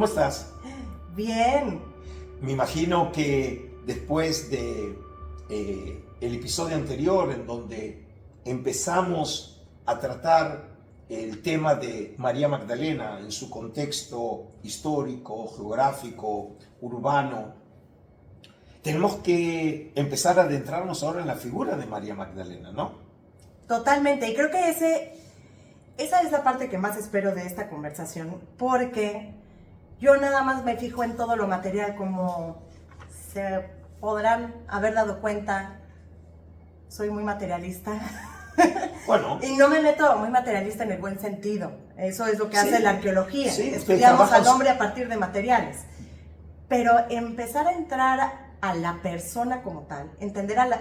¿Cómo estás? Bien. Me imagino que después de el episodio anterior en donde empezamos a tratar el tema de María Magdalena en su contexto histórico, geográfico, urbano, tenemos que empezar a adentrarnos ahora en la figura de María Magdalena, ¿no? Totalmente. Y creo que esa es la parte que más espero de esta conversación, porque yo nada más me fijo en todo lo material, como se podrán haber dado cuenta, soy muy materialista. Bueno. Y no me meto muy materialista en el buen sentido. Eso es lo que hace la arqueología. Sí, estudiamos al hombre a partir de materiales. Pero empezar a entrar a la persona como tal, entrar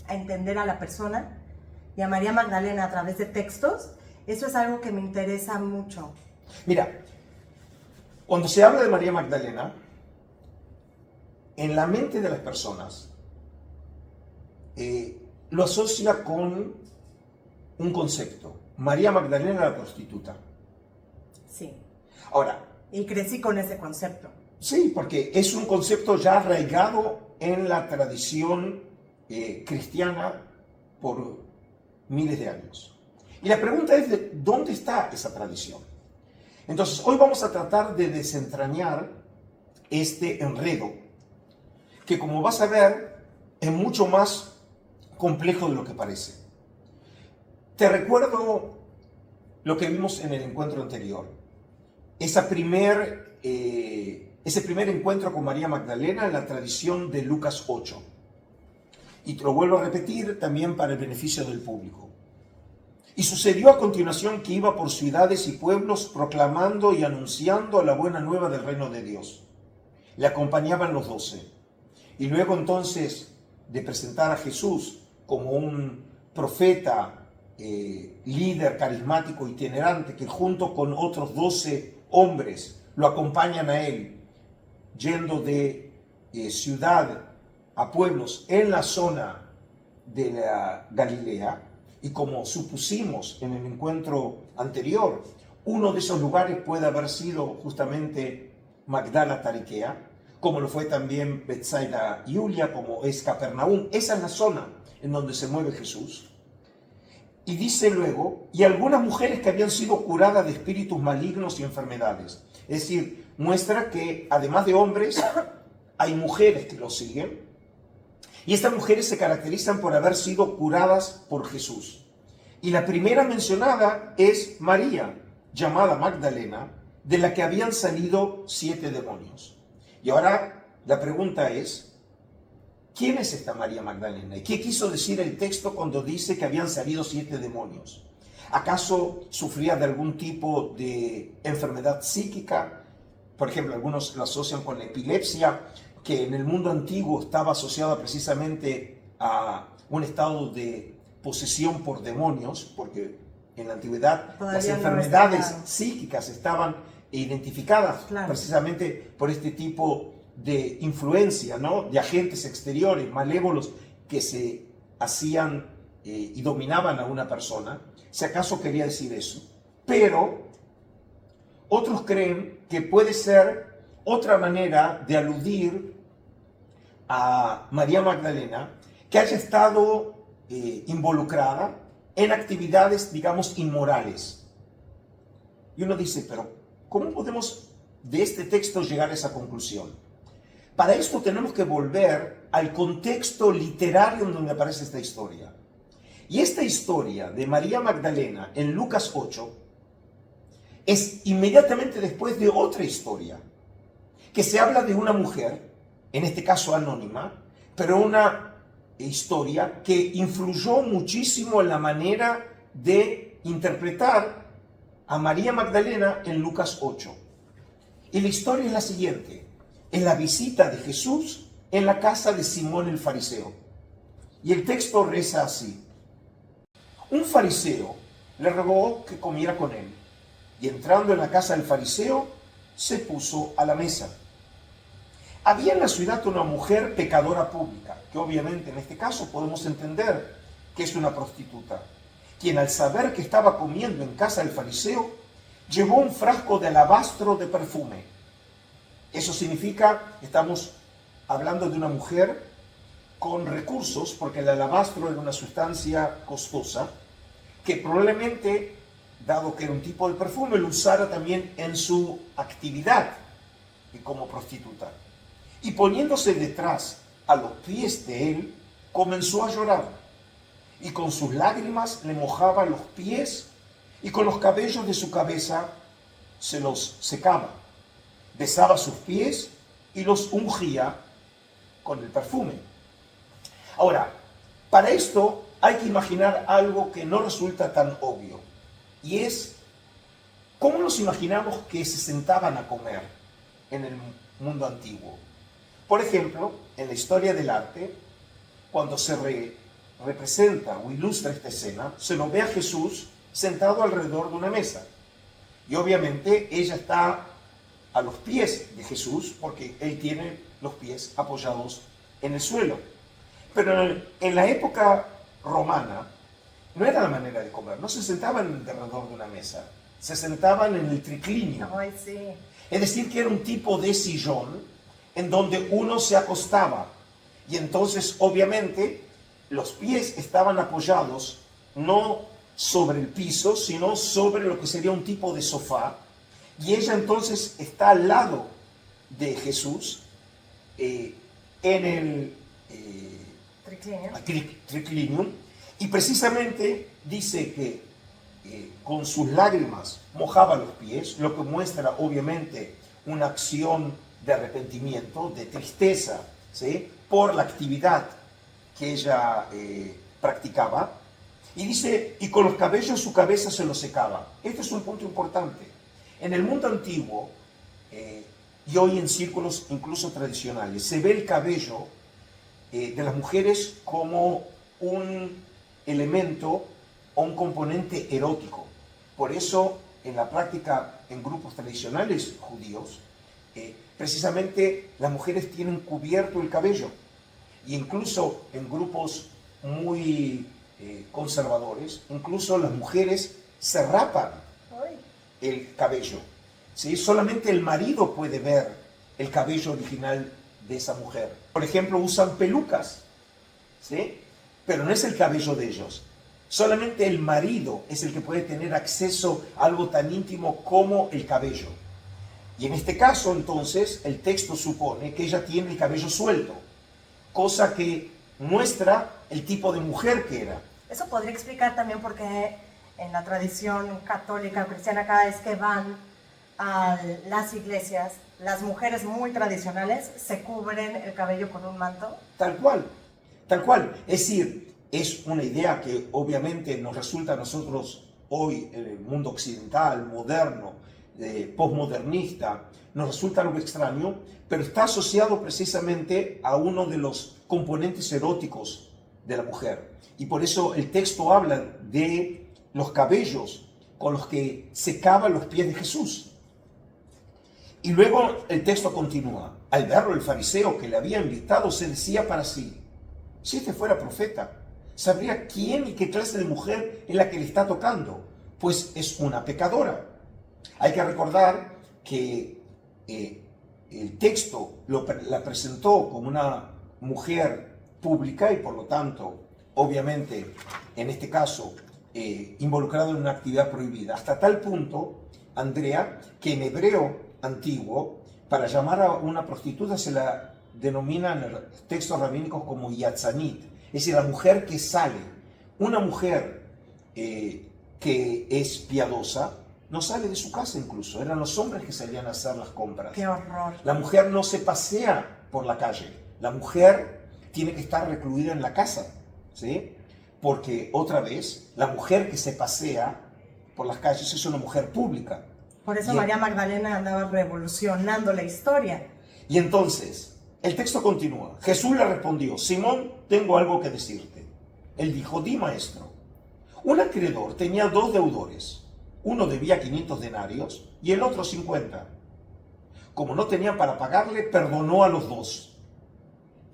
a entender a la persona y a María Magdalena a través de textos, eso es algo que me interesa mucho. Mira, cuando se habla de María Magdalena, en la mente de las personas lo asocia con un concepto. María Magdalena la prostituta. Sí. Ahora. Y crecí con ese concepto. Sí, porque es un concepto ya arraigado en la tradición cristiana por miles de años. Y la pregunta es, ¿de dónde está esa tradición? Entonces, hoy vamos a tratar de desentrañar este enredo, que como vas a ver, es mucho más complejo de lo que parece. Te recuerdo lo que vimos en el encuentro anterior. Ese primer encuentro con María Magdalena en la tradición de Lucas 8. Y te lo vuelvo a repetir también para el beneficio del público. Y sucedió a continuación que iba por ciudades y pueblos proclamando y anunciando la buena nueva del reino de Dios. Le acompañaban los 12. Y luego entonces de presentar a Jesús como un profeta, líder carismático itinerante, que junto con otros 12 hombres lo acompañan a él, yendo de ciudad a pueblos en la zona de la Galilea. Y como supusimos en el encuentro anterior, uno de esos lugares puede haber sido justamente Magdala Tariquea, como lo fue también Betsaida y Iulia, como es Capernaum. Esa es la zona en donde se mueve Jesús. Y dice luego, y algunas mujeres que habían sido curadas de espíritus malignos y enfermedades. Es decir, muestra que además de hombres, hay mujeres que lo siguen. Y estas mujeres se caracterizan por haber sido curadas por Jesús. Y la primera mencionada es María, llamada Magdalena, de la que habían salido 7 demonios. Y ahora la pregunta es, ¿quién es esta María Magdalena? ¿Y qué quiso decir el texto cuando dice que habían salido 7 demonios? ¿Acaso sufría de algún tipo de enfermedad psíquica? Por ejemplo, algunos lo asocian con la epilepsia, que en el mundo antiguo estaba asociada precisamente a un estado de posesión por demonios, porque en la antigüedad las enfermedades psíquicas estaban identificadas precisamente por este tipo de influencia, ¿no? De agentes exteriores, malévolos, que se hacían y dominaban a una persona. Si acaso quería decir eso. Pero otros creen que puede ser otra manera de aludir a María Magdalena, que haya estado involucrada en actividades, digamos, inmorales. Y uno dice, pero ¿cómo podemos de este texto llegar a esa conclusión? Para esto tenemos que volver al contexto literario en donde aparece esta historia. Y esta historia de María Magdalena en Lucas 8 es inmediatamente después de otra historia, que se habla de una mujer, en este caso anónima, pero una historia que influyó muchísimo en la manera de interpretar a María Magdalena en Lucas 8. Y la historia es la siguiente: es la visita de Jesús en la casa de Simón el fariseo. Y el texto reza así: un fariseo le rogó que comiera con él, y entrando en la casa del fariseo, se puso a la mesa. Había en la ciudad una mujer pecadora pública, que obviamente en este caso podemos entender que es una prostituta, quien al saber que estaba comiendo en casa del fariseo, llevó un frasco de alabastro de perfume. Eso significa, estamos hablando de una mujer con recursos, porque el alabastro era una sustancia costosa, que probablemente, dado que era un tipo de perfume, lo usara también en su actividad como prostituta. Y poniéndose detrás a los pies de él, comenzó a llorar. Y con sus lágrimas le mojaba los pies y con los cabellos de su cabeza se los secaba. Besaba sus pies y los ungía con el perfume. Ahora, para esto hay que imaginar algo que no resulta tan obvio. Y es, ¿cómo nos imaginamos que se sentaban a comer en el mundo antiguo? Por ejemplo, en la historia del arte, cuando se representa o ilustra esta escena, se lo ve a Jesús sentado alrededor de una mesa. Y obviamente ella está a los pies de Jesús porque él tiene los pies apoyados en el suelo. Pero en la época romana no era la manera de comer, no se sentaban alrededor de una mesa, se sentaban en el triclinio. Ay, sí. Es decir, que era un tipo de sillón en donde uno se acostaba y entonces obviamente los pies estaban apoyados no sobre el piso, sino sobre lo que sería un tipo de sofá, y ella entonces está al lado de Jesús en el triclinium, y precisamente dice que con sus lágrimas mojaba los pies, lo que muestra obviamente una acción de arrepentimiento, de tristeza, ¿sí?, por la actividad que ella practicaba. Y dice, y con los cabellos su cabeza se los secaba. Este es un punto importante. En el mundo antiguo, y hoy en círculos incluso tradicionales, se ve el cabello de las mujeres como un elemento o un componente erótico. Por eso, en la práctica en grupos tradicionales judíos, precisamente las mujeres tienen cubierto el cabello. Y incluso en grupos muy conservadores, incluso las mujeres se rapan el cabello, ¿sí? Solamente el marido puede ver el cabello original de esa mujer. Por ejemplo, usan pelucas, ¿sí?, pero no es el cabello de ellos. Solamente el marido es el que puede tener acceso a algo tan íntimo como el cabello. Y en este caso, entonces, el texto supone que ella tiene el cabello suelto, cosa que muestra el tipo de mujer que era. Eso podría explicar también por qué en la tradición católica o cristiana, cada vez que van a las iglesias, las mujeres muy tradicionales se cubren el cabello con un manto. Tal cual, tal cual. Es decir, es una idea que obviamente nos resulta a nosotros hoy, en el mundo occidental, moderno, postmodernista, nos resulta algo extraño, pero está asociado precisamente a uno de los componentes eróticos de la mujer. Y por eso el texto habla de los cabellos con los que secaba los pies de Jesús. Y luego el texto continúa. Al verlo el fariseo que le había invitado se decía para sí, si este fuera profeta, sabría quién y qué clase de mujer es la que le está tocando, pues es una pecadora. Hay que recordar que el texto la presentó como una mujer pública y por lo tanto, obviamente, en este caso, involucrada en una actividad prohibida. Hasta tal punto, Andrea, que en hebreo antiguo, para llamar a una prostituta se la denomina en los textos rabínicos como yatzanit, es decir, la mujer que sale. Una mujer que es piadosa no sale de su casa incluso, eran los hombres que salían a hacer las compras. ¡Qué horror! La mujer no se pasea por la calle, la mujer tiene que estar recluida en la casa, ¿sí? Porque otra vez, la mujer que se pasea por las calles es una mujer pública. Por eso María Magdalena andaba revolucionando la historia. Y entonces, el texto continúa. Jesús le respondió, Simón, tengo algo que decirte. Él dijo, di maestro. Un acreedor tenía 2 deudores. Uno debía 500 denarios y el otro 50. Como no tenía para pagarle, perdonó a los 2.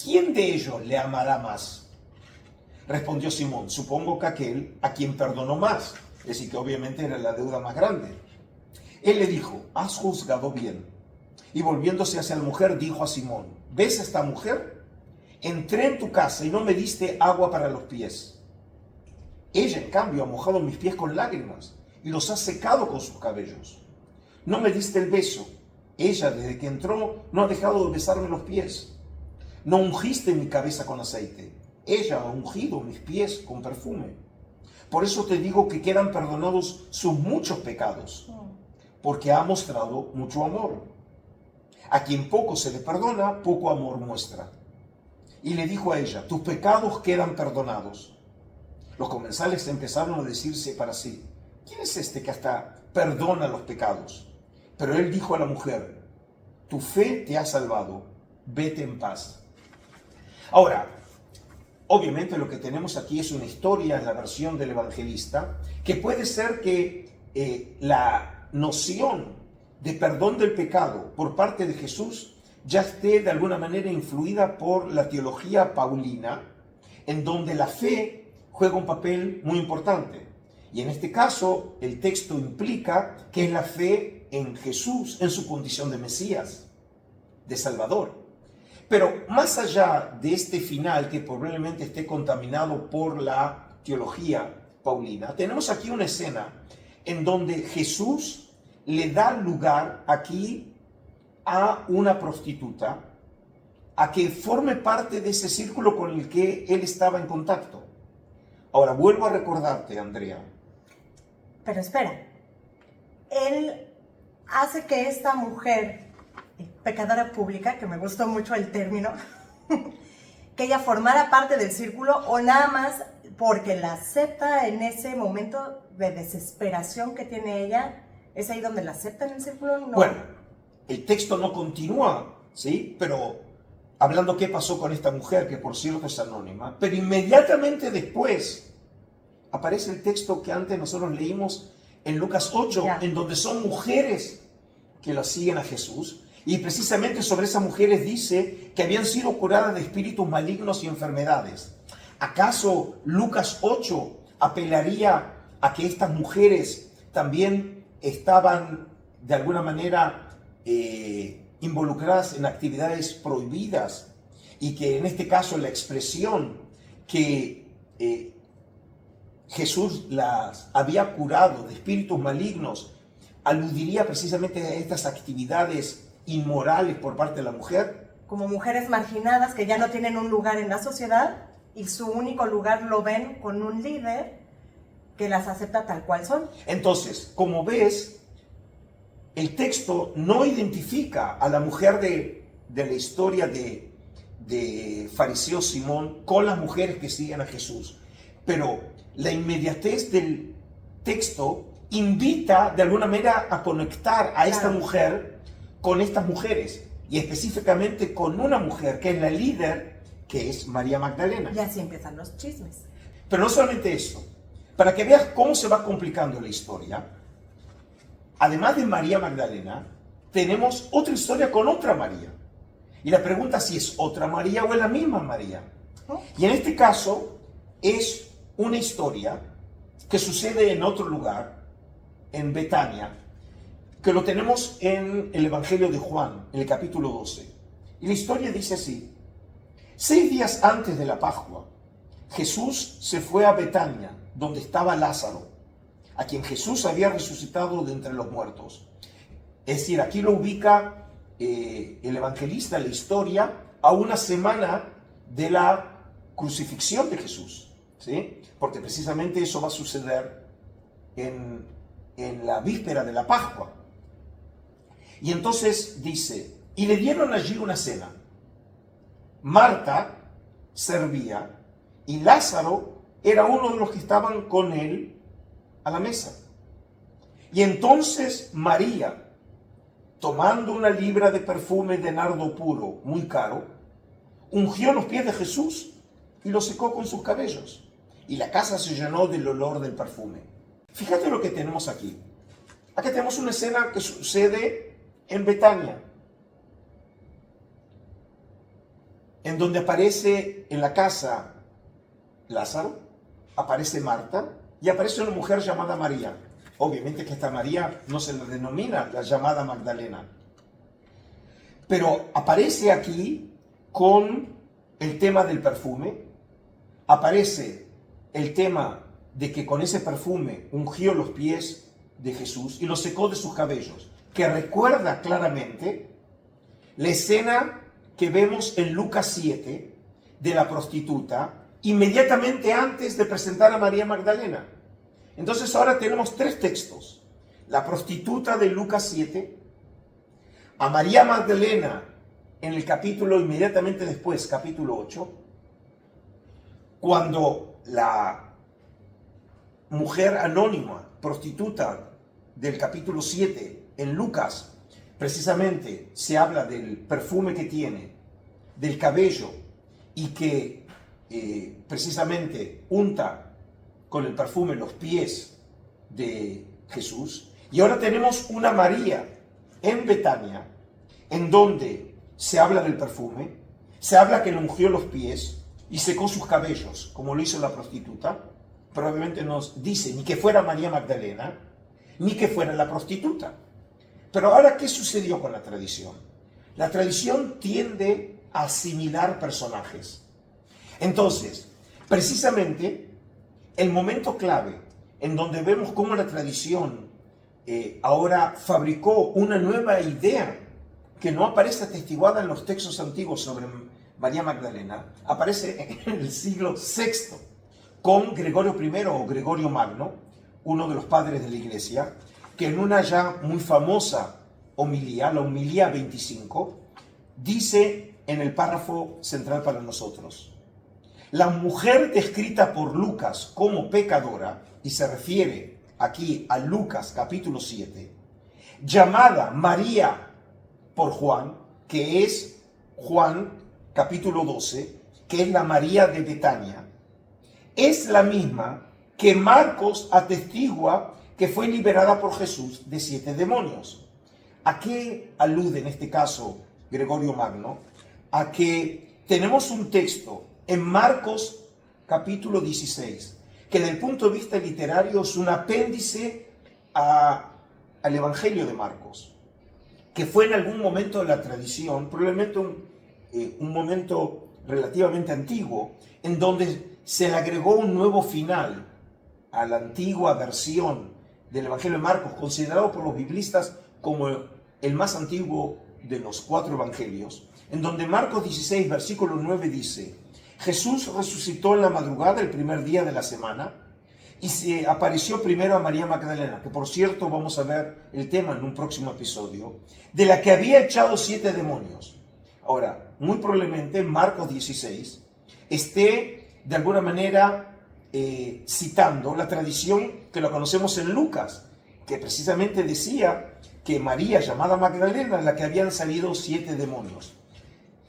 ¿Quién de ellos le amará más? Respondió Simón, supongo que aquel a quien perdonó más. Es decir, que obviamente era la deuda más grande. Él le dijo, has juzgado bien. Y volviéndose hacia la mujer, dijo a Simón, ¿ves a esta mujer? Entré en tu casa y no me diste agua para los pies. Ella, en cambio, ha mojado mis pies con lágrimas y los ha secado con sus cabellos. No me diste el beso. Ella, desde que entró, no ha dejado de besarme los pies. No ungiste mi cabeza con aceite. Ella ha ungido mis pies con perfume. Por eso te digo que quedan perdonados sus muchos pecados, porque ha mostrado mucho amor. A quien poco se le perdona, poco amor muestra. Y le dijo a ella, tus pecados quedan perdonados. Los comensales empezaron a decirse para sí, ¿quién es este que hasta perdona los pecados? Pero él dijo a la mujer, tu fe te ha salvado, vete en paz. Ahora, obviamente lo que tenemos aquí es una historia en la versión del evangelista, que puede ser que la noción de perdón del pecado por parte de Jesús ya esté de alguna manera influida por la teología paulina, en donde la fe juega un papel muy importante. Y en este caso, el texto implica que es la fe en Jesús, en su condición de Mesías, de Salvador. Pero más allá de este final, que probablemente esté contaminado por la teología paulina, tenemos aquí una escena en donde Jesús le da lugar aquí a una prostituta, a que forme parte de ese círculo con el que él estaba en contacto. Ahora, vuelvo a recordarte, Andrea. Pero espera, él hace que esta mujer, pecadora pública, que me gustó mucho el término, que ella formara parte del círculo, o nada más porque la acepta en ese momento de desesperación que tiene ella, ¿es ahí donde la acepta en el círculo? No. Bueno, el texto no continúa, ¿sí? Pero hablando qué pasó con esta mujer, que por cierto es anónima, pero inmediatamente después aparece el texto que antes nosotros leímos en Lucas 8, en donde son mujeres que la siguen a Jesús, y precisamente sobre esas mujeres dice que habían sido curadas de espíritus malignos y enfermedades. ¿Acaso Lucas 8 apelaría a que estas mujeres también estaban de alguna manera involucradas en actividades prohibidas, y que en este caso la expresión que Jesús las había curado de espíritus malignos aludiría precisamente a estas actividades inmorales por parte de la mujer? Como mujeres marginadas que ya no tienen un lugar en la sociedad y su único lugar lo ven con un líder que las acepta tal cual son. Entonces, como ves, el texto no identifica a la mujer de la historia de fariseo Simón con las mujeres que siguen a Jesús, pero la inmediatez del texto invita de alguna manera a conectar a esta mujer con estas mujeres, y específicamente con una mujer que es la líder, que es María Magdalena. Y así empiezan los chismes. Pero no solamente eso, para que veas cómo se va complicando la historia, además de María Magdalena, tenemos otra historia con otra María. Y la pregunta es si es otra María o es la misma María. Y en este caso es una historia que sucede en otro lugar, en Betania, que lo tenemos en el Evangelio de Juan, en el capítulo 12. Y la historia dice así: 6 días antes de la Pascua, Jesús se fue a Betania, donde estaba Lázaro, a quien Jesús había resucitado de entre los muertos. Es decir, aquí lo ubica el evangelista, la historia, a una semana de la crucifixión de Jesús, ¿sí? Porque precisamente eso va a suceder en la víspera de la Pascua. Y entonces dice, y le dieron allí una cena. Marta servía y Lázaro era uno de los que estaban con él a la mesa. Y entonces María, tomando una libra de perfume de nardo puro, muy caro, ungió los pies de Jesús y los secó con sus cabellos. Y la casa se llenó del olor del perfume. Fíjate lo que tenemos aquí. Aquí tenemos una escena que sucede en Betania, en donde aparece en la casa Lázaro, aparece Marta y aparece una mujer llamada María. Obviamente que esta María no se la denomina la llamada Magdalena, pero aparece aquí con el tema del perfume, aparece el tema de que con ese perfume ungió los pies de Jesús y los secó de sus cabellos, que recuerda claramente la escena que vemos en Lucas 7 de la prostituta, inmediatamente antes de presentar a María Magdalena. Entonces ahora tenemos tres textos: la prostituta de Lucas 7, a María Magdalena en el capítulo inmediatamente después, capítulo 8, cuando la mujer anónima, prostituta del capítulo 7 en Lucas, precisamente se habla del perfume que tiene, del cabello, y que precisamente unta con el perfume los pies de Jesús. Y ahora tenemos una María en Betania, en donde se habla del perfume, se habla que le ungió los pies y secó sus cabellos, como lo hizo la prostituta. Probablemente nos dice ni que fuera María Magdalena, ni que fuera la prostituta. Pero ahora, ¿qué sucedió con la tradición? La tradición tiende a asimilar personajes. Entonces, precisamente, el momento clave en donde vemos cómo la tradición ahora fabricó una nueva idea que no aparece atestiguada en los textos antiguos sobre María Magdalena, aparece en el siglo VI con Gregorio I o Gregorio Magno, uno de los padres de la Iglesia, que en una ya muy famosa homilía, la homilía 25, dice en el párrafo central para nosotros: la mujer descrita por Lucas como pecadora, y se refiere aquí a Lucas capítulo 7, llamada María por Juan, que es Juan capítulo 12, que es la María de Betania, es la misma que Marcos atestigua que fue liberada por Jesús de 7 demonios. ¿A qué alude en este caso Gregorio Magno? A que tenemos un texto en Marcos capítulo 16, que desde el punto de vista literario es un apéndice al Evangelio de Marcos, que fue en algún momento de la tradición, probablemente un momento relativamente antiguo, en donde se le agregó un nuevo final a la antigua versión del Evangelio de Marcos, considerado por los biblistas como el más antiguo de los 4 evangelios, en donde Marcos 16, versículo 9 dice: Jesús resucitó en la madrugada el primer día de la semana y se apareció primero a María Magdalena, que por cierto vamos a ver el tema en un próximo episodio, de la que había echado 7 demonios. Ahora, muy probablemente Marcos 16 esté de alguna manera citando la tradición que lo conocemos en Lucas, que precisamente decía que María, llamada Magdalena, en la que habían salido 7 demonios.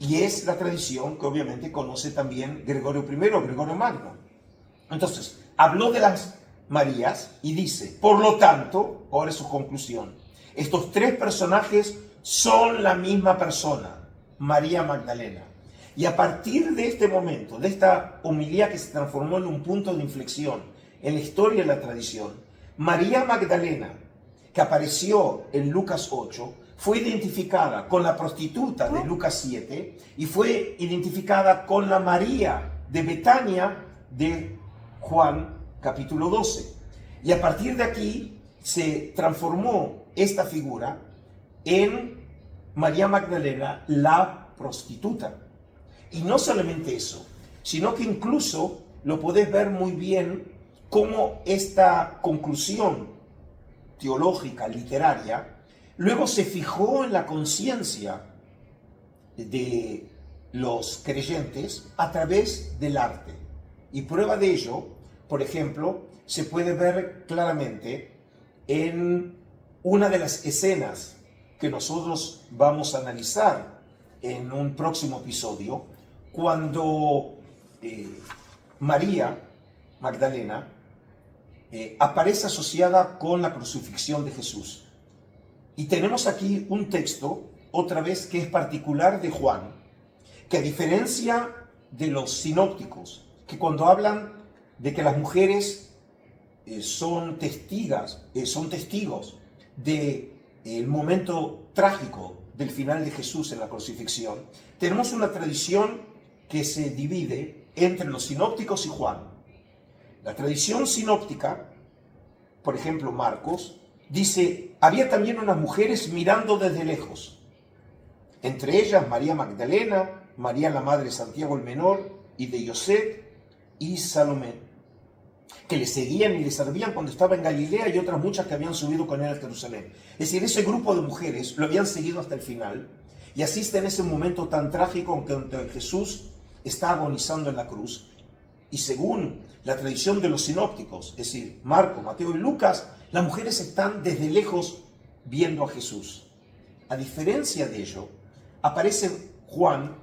Y es la tradición que obviamente conoce también Gregorio I o Gregorio Magno. Entonces, habló de las Marías y dice: por lo tanto, ahora es su conclusión, estos 3 personajes son la misma persona, María Magdalena. Y a partir de este momento, de esta homilía que se transformó en un punto de inflexión en la historia de la tradición, María Magdalena, que apareció en Lucas 8, fue identificada con la prostituta de Lucas 7 y fue identificada con la María de Betania de Juan capítulo 12. Y a partir de aquí se transformó esta figura en María Magdalena, la prostituta. Y no solamente eso, sino que incluso lo podés ver muy bien cómo esta conclusión teológica, literaria, luego se fijó en la conciencia de los creyentes a través del arte. Y prueba de ello, por ejemplo, se puede ver claramente en una de las escenas que nosotros vamos a analizar en un próximo episodio, cuando María Magdalena aparece asociada con la crucifixión de Jesús. Y tenemos aquí un texto, otra vez, que es particular de Juan, que a diferencia de los sinópticos, que cuando hablan de que las mujeres son testigos del momento trágico del final de Jesús en la crucifixión, tenemos una tradición que se divide entre los sinópticos y Juan. La tradición sinóptica, por ejemplo Marcos, dice, había también unas mujeres mirando desde lejos, entre ellas María Magdalena, María la madre de Santiago el Menor y de José y Salomé, que le seguían y le servían cuando estaba en Galilea, y otras muchas que habían subido con él a Jerusalén. Es decir, ese grupo de mujeres lo habían seguido hasta el final y asisten a ese momento tan trágico en que Jesús está agonizando en la cruz. Y según la tradición de los sinópticos, es decir, Marcos, Mateo y Lucas, las mujeres están desde lejos viendo a Jesús. A diferencia de ello, aparece Juan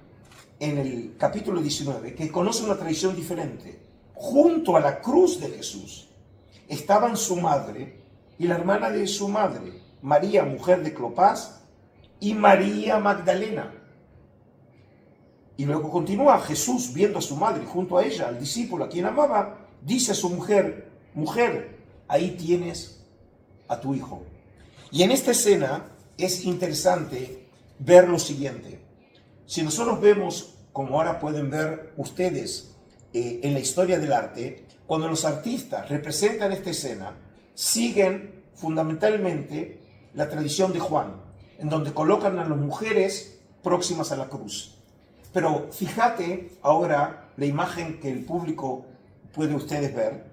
en el capítulo 19, que conoce una tradición diferente. Junto a la cruz de Jesús estaban su madre y la hermana de su madre, María, mujer de Clopas, y María Magdalena. Y luego continúa, Jesús, viendo a su madre junto a ella, al discípulo a quien amaba, dice a su mujer, mujer, ahí tienes a tu hijo. Y en esta escena es interesante ver lo siguiente. Si nosotros vemos, como ahora pueden ver ustedes en la historia del arte, cuando los artistas representan esta escena, siguen fundamentalmente la tradición de Juan, en donde colocan a las mujeres próximas a la cruz. Pero fíjate ahora la imagen que el público puede ustedes ver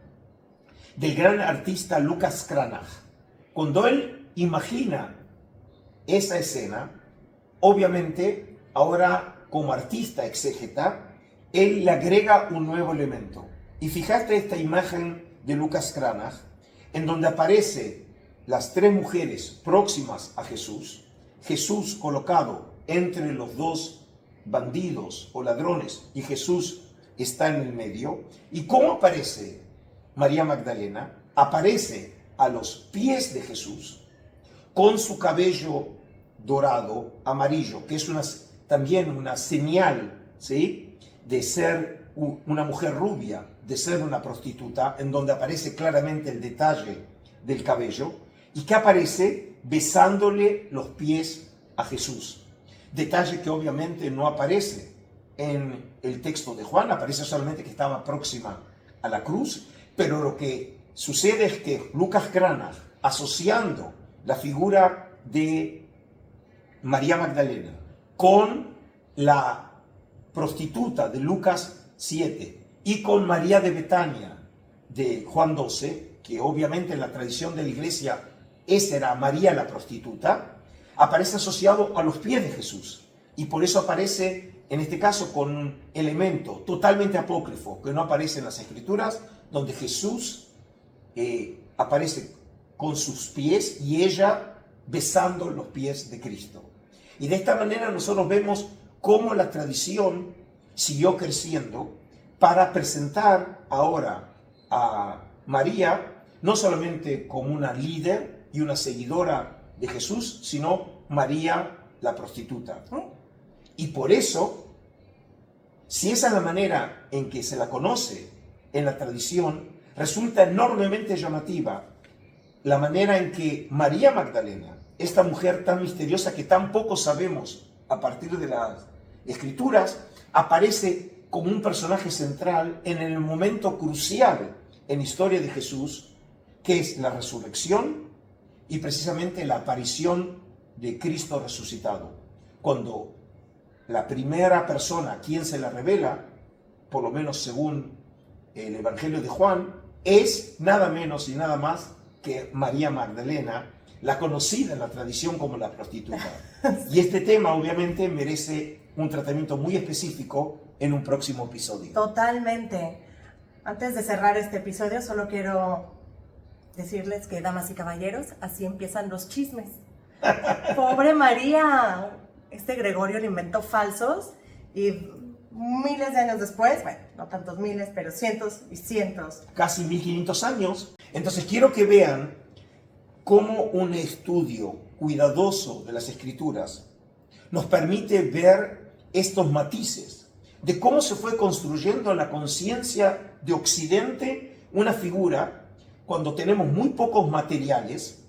del gran artista Lucas Cranach. Cuando él imagina esa escena, obviamente ahora como artista exégeta, él le agrega un nuevo elemento. Y fíjate esta imagen de Lucas Cranach, en donde aparece las tres mujeres próximas a Jesús, Jesús colocado entre los dos bandidos o ladrones, y Jesús está en el medio. ¿Y cómo aparece María Magdalena? Aparece a los pies de Jesús, con su cabello dorado, amarillo, que es también una señal, ¿sí?, de ser una mujer rubia, de ser una prostituta, en donde aparece claramente el detalle del cabello, y que aparece besándole los pies a Jesús. Detalle que obviamente no aparece en el texto de Juan, aparece solamente que estaba próxima a la cruz, pero lo que sucede es que Lucas Cranach, asociando la figura de María Magdalena con la prostituta de Lucas 7 y con María de Betania de Juan 12, que obviamente en la tradición de la iglesia esa era María la prostituta, aparece asociado a los pies de Jesús, y por eso aparece en este caso con un elemento totalmente apócrifo que no aparece en las escrituras, donde Jesús aparece con sus pies y ella besando los pies de Cristo. Y de esta manera nosotros vemos cómo la tradición siguió creciendo para presentar ahora a María no solamente como una líder y una seguidora de Jesús, sino María la prostituta. Y por eso, si esa es la manera en que se la conoce en la tradición, resulta enormemente llamativa la manera en que María Magdalena, esta mujer tan misteriosa que tan poco sabemos a partir de las Escrituras, aparece como un personaje central en el momento crucial en la historia de Jesús, que es la resurrección y precisamente la aparición de Cristo resucitado. Cuando la primera persona a quien se la revela, por lo menos según el Evangelio de Juan, es nada menos y nada más que María Magdalena, la conocida en la tradición como la prostituta. Y este tema obviamente merece un tratamiento muy específico en un próximo episodio. Totalmente. Antes de cerrar este episodio, solo quiero decirles que, damas y caballeros, así empiezan los chismes. Pobre María, este Gregorio le inventó falsos y miles de años después, bueno, no tantos miles, pero cientos y cientos. Casi 1500 años. Entonces quiero que vean cómo un estudio cuidadoso de las Escrituras nos permite ver estos matices de cómo se fue construyendo en la conciencia de Occidente una figura cuando tenemos muy pocos materiales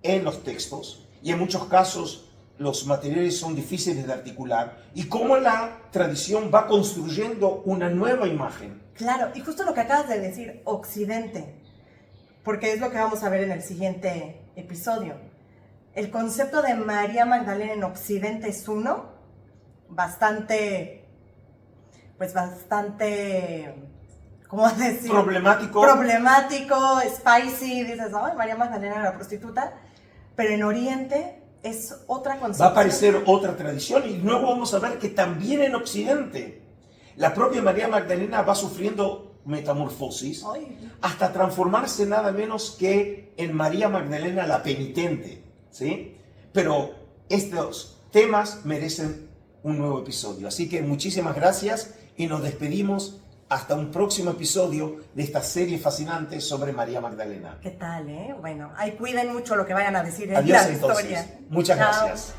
en los textos, y en muchos casos los materiales son difíciles de articular, y cómo la tradición va construyendo una nueva imagen. Claro, y justo lo que acabas de decir, Occidente, porque es lo que vamos a ver en el siguiente episodio. El concepto de María Magdalena en Occidente es uno, bastante, ¿cómo decir? Problemático, spicy, dices, ¿no? María Magdalena era prostituta, pero en Oriente es otra concepción. Va a aparecer otra tradición, y luego vamos a ver que también en Occidente la propia María Magdalena va sufriendo metamorfosis hasta transformarse nada menos que en María Magdalena la penitente, ¿sí? Pero estos temas merecen un nuevo episodio, así que muchísimas gracias y nos despedimos hasta un próximo episodio de esta serie fascinante sobre María Magdalena. ¿Qué tal, Bueno, ahí cuiden mucho lo que vayan a decir en Adiós la entonces. historia. Muchas Chao. gracias.